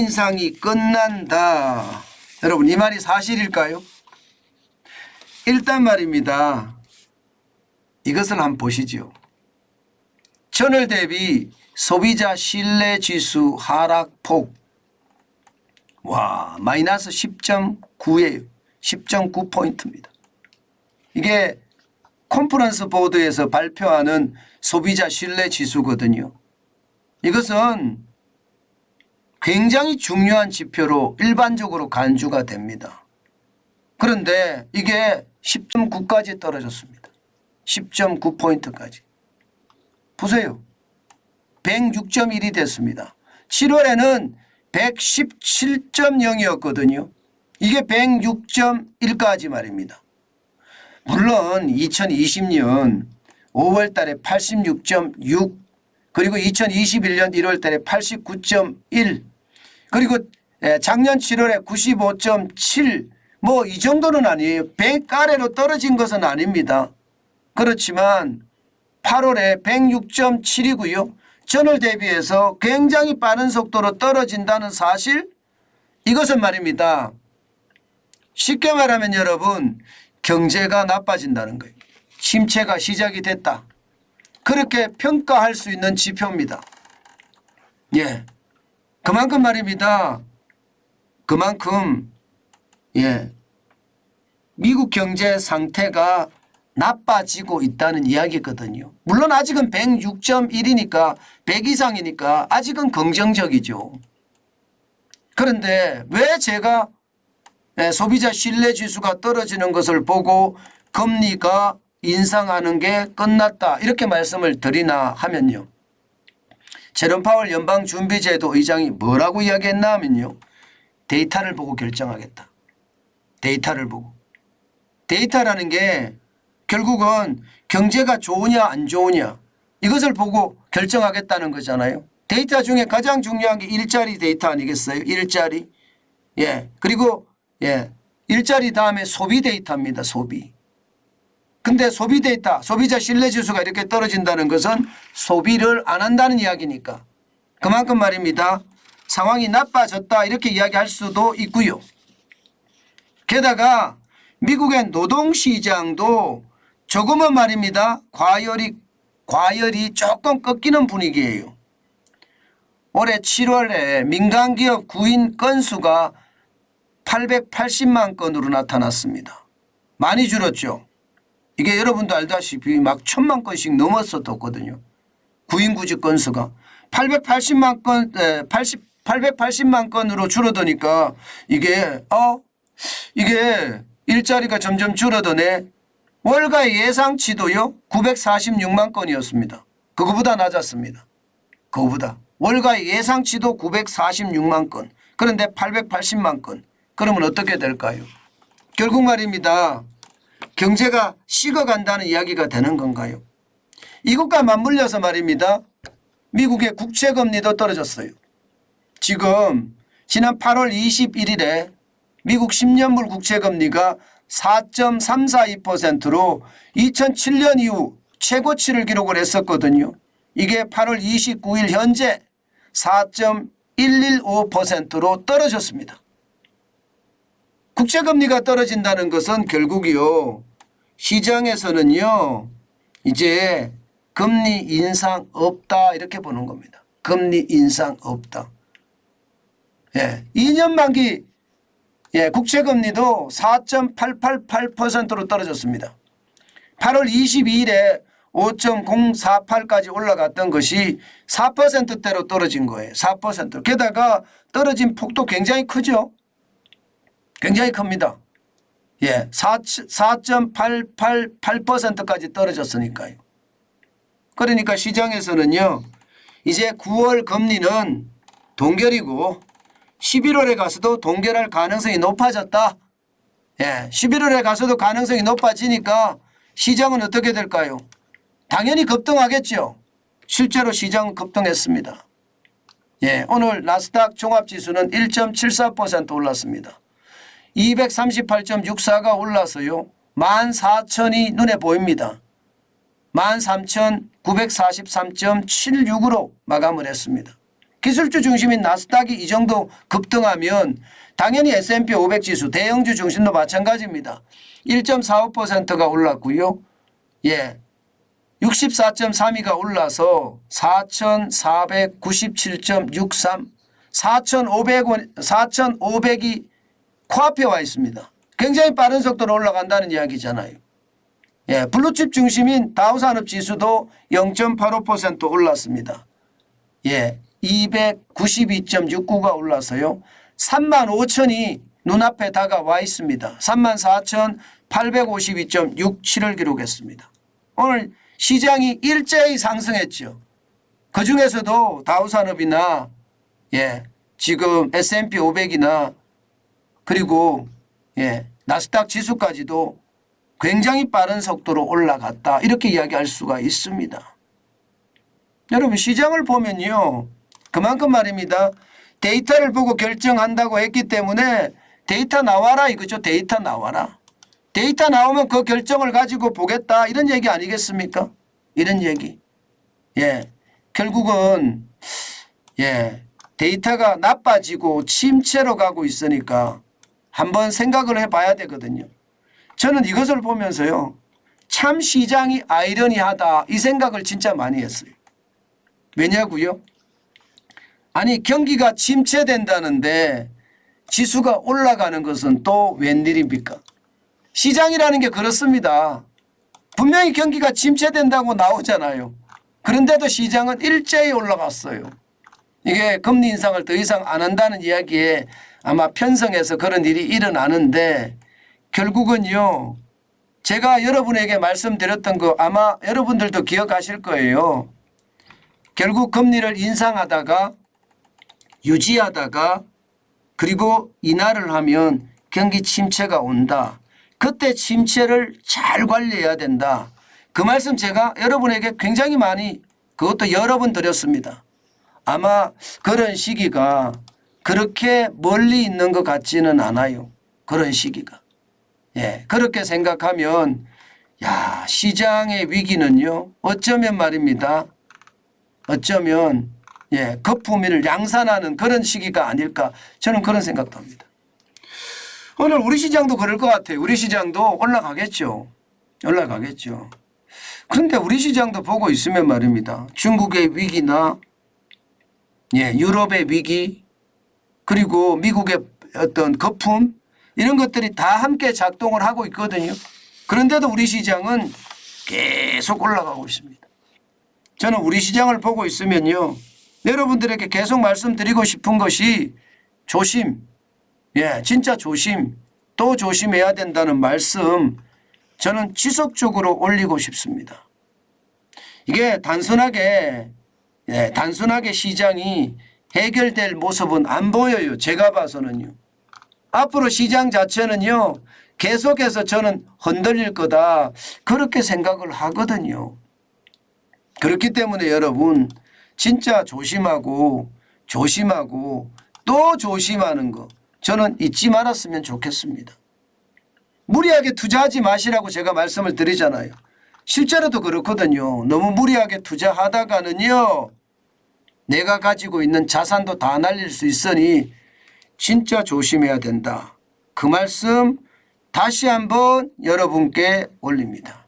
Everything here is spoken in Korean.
인상이 끝난다. 여러분 이 말이 사실일까요? 일단 말입니다. 이것을 한번 보시죠. 전월 대비 소비자 신뢰지수 하락폭. 와, 마이너스 10.9예요. 10.9포인트입니다. 이게 컨퍼런스 보드에서 발표하는 소비자 신뢰지수거든요. 이것은 굉장히 중요한 지표로 일반적으로 간주가 됩니다. 그런데 이게 10.9까지 떨어졌습니다. 10.9포인트까지. 보세요. 106.1이 됐습니다. 7월에는 117.0이었거든요. 이게 106.1까지 말입니다. 물론 2020년 5월 달에 86.6 그리고 2021년 1월 달에 89.1 그리고 작년 7월에 95.7 뭐 이 정도는 아니에요. 100 아래로 떨어진 것은 아닙니다. 그렇지만 8월에 106.7이고요. 전월 대비해서 굉장히 빠른 속도로 떨어진다는 사실, 이것은 말입니다. 쉽게 말하면 여러분 경제가 나빠진다는 거예요. 침체가 시작이 됐다. 그렇게 평가할 수 있는 지표입니다. 예, 그만큼 말입니다. 그만큼 미국 경제 상태가 나빠지고 있다는 이야기거든요. 물론 아직은 106.1이니까 100 이상이니까 아직은 긍정적이죠. 그런데 왜 제가 소비자 신뢰지수가 떨어지는 것을 보고 금리가 인상하는 게 끝났다 이렇게 말씀을 드리나 하면요. 제롬 파월 연방준비제도 의장이 뭐라고 이야기했나 하면요. 데이터를 보고 결정하겠다. 데이터를 보고. 데이터라는 게 결국은 경제가 좋으냐 안 좋으냐 이것을 보고 결정하겠다는 거잖아요. 데이터 중에 가장 중요한 게 일자리 데이터 아니겠어요? 일자리. 예. 그리고 일자리 다음에 소비 데이터입니다. 소비. 근데 소비 데이터, 소비자 신뢰지수가 이렇게 떨어진다는 것은 소비를 안 한다는 이야기니까 그만큼 말입니다. 상황이 나빠졌다 이렇게 이야기할 수도 있고요. 게다가 미국의 노동시장도 조금은 말입니다. 과열이 조금 꺾이는 분위기예요. 올해 7월에 민간기업 구인 건수가 880만 건으로 나타났습니다. 많이 줄었죠. 이게 여러분도 알다시피 막 1000만 건씩 넘었었거든요. 구인구직 건수가 880만 건으로 줄어드니까 이게 일자리가 점점 줄어드네. 월가의 예상치도요 946만 건이었습니다. 그거보다 낮았습니다. 그거보다 월가의 예상치도 946만 건. 그런데 880만 건. 그러면 어떻게 될까요? 결국 말입니다. 경제가 식어간다는 이야기가 되는 건가요? 이것과 맞물려서 말입니다. 미국의 국채금리도 떨어졌어요. 지금 지난 8월 21일에 미국 10년물 국채금리가 4.342%로 2007년 이후 최고치를 기록을 했었거든요. 이게 8월 29일 현재 4.115%로 떨어졌습니다. 국채금리가 떨어진다는 것은 결국이요. 시장에서는요. 이제 금리 인상 없다 이렇게 보는 겁니다. 금리 인상 없다. 2년 만기 국채금리도 4.888%로 떨어졌습니다. 8월 22일에 5.048까지 올라갔던 것이 4%대로 떨어진 거예요. 4%. 게다가 떨어진 폭도 굉장히 크죠. 굉장히 큽니다. 4.888%까지 떨어졌으니까요. 그러니까 시장에서는요. 이제 9월 금리는 동결이고 11월에 가서도 동결할 가능성이 높아졌다. 11월에 가서도 가능성이 높아지니까 시장은 어떻게 될까요? 당연히 급등하겠죠. 실제로 시장은 급등했습니다. 오늘 나스닥 종합지수는 1.74% 올랐습니다. 238.64가 올라서요. 14,000이 눈에 보입니다. 13,943.76으로 마감을 했습니다. 기술주 중심인 나스닥이 이 정도 급등하면 당연히 S&P 500 지수 대형주 중심도 마찬가지입니다. 1.45%가 올랐고요. 예. 64.32가 올라서 4,497.63 4,500이 코앞에 와 있습니다. 굉장히 빠른 속도로 올라간다는 이야기잖아요. 예, 블루칩 중심인 다우산업지수도 0.85% 올랐습니다. 예, 292.69가 올라서요. 35,000이 눈앞에 다가와 있습니다. 34,852.67을 기록했습니다. 오늘 시장이 일제히 상승했죠. 그중에서도 다우산업이나 예, 지금 S&P 500이나 그리고 예, 나스닥 지수까지도 굉장히 빠른 속도로 올라갔다. 이렇게 이야기할 수가 있습니다. 여러분 시장을 보면요. 그만큼 말입니다. 데이터를 보고 결정한다고 했기 때문에 데이터 나와라 이거죠. 데이터 나와라. 데이터 나오면 그 결정을 가지고 보겠다. 이런 얘기 아니겠습니까? 이런 얘기. 예. 결국은 예. 데이터가 나빠지고 침체로 가고 있으니까 한번 생각을 해봐야 되거든요. 저는 이것을 보면서요. 참 시장이 아이러니하다 이 생각을 진짜 많이 했어요. 왜냐고요? 아니 경기가 침체된다는데 지수가 올라가는 것은 또 웬일입니까? 시장이라는 게 그렇습니다. 분명히 경기가 침체된다고 나오잖아요. 그런데도 시장은 일제히 올라갔어요. 이게 금리 인상을 더 이상 안 한다는 이야기에 아마 편성해서 그런 일이 일어나는데 결국은요. 제가 여러분에게 말씀드렸던 거 아마 여러분들도 기억하실 거예요. 결국 금리를 인상하다가 유지하다가 그리고 인하를 하면 경기 침체가 온다. 그때 침체를 잘 관리해야 된다. 그 말씀 제가 여러분에게 굉장히 많이 그것도 여러 번 드렸습니다. 아마 그런 시기가 그렇게 멀리 있는 것 같지는 않아요. 그런 시기가. 예, 그렇게 생각하면 야 시장의 위기는요. 어쩌면 말입니다. 어쩌면 예, 거품을 양산하는 그런 시기가 아닐까 저는 그런 생각도 합니다. 오늘 우리 시장도 그럴 것 같아요. 우리 시장도 올라가겠죠. 올라가겠죠. 그런데 우리 시장도 보고 있으면 말입니다. 중국의 위기나 예, 유럽의 위기 그리고 미국의 어떤 거품 이런 것들이 다 함께 작동을 하고 있거든요. 그런데도 우리 시장은 계속 올라가고 있습니다. 저는 우리 시장을 보고 있으면요. 여러분들에게 계속 말씀드리고 싶은 것이 조심. 예, 진짜 조심. 또 조심해야 된다는 말씀 저는 지속적으로 올리고 싶습니다. 이게 단순하게 시장이 해결될 모습은 안 보여요. 제가 봐서는요. 앞으로 시장 자체는요. 계속해서 저는 흔들릴 거다. 그렇게 생각을 하거든요. 그렇기 때문에 여러분 진짜 조심하고 또 조심하는 거 저는 잊지 말았으면 좋겠습니다. 무리하게 투자하지 마시라고 제가 말씀을 드리잖아요. 실제로도 그렇거든요. 너무 무리하게 투자하다가는요. 내가 가지고 있는 자산도 다 날릴 수 있으니 진짜 조심해야 된다. 그 말씀 다시 한번 여러분께 올립니다.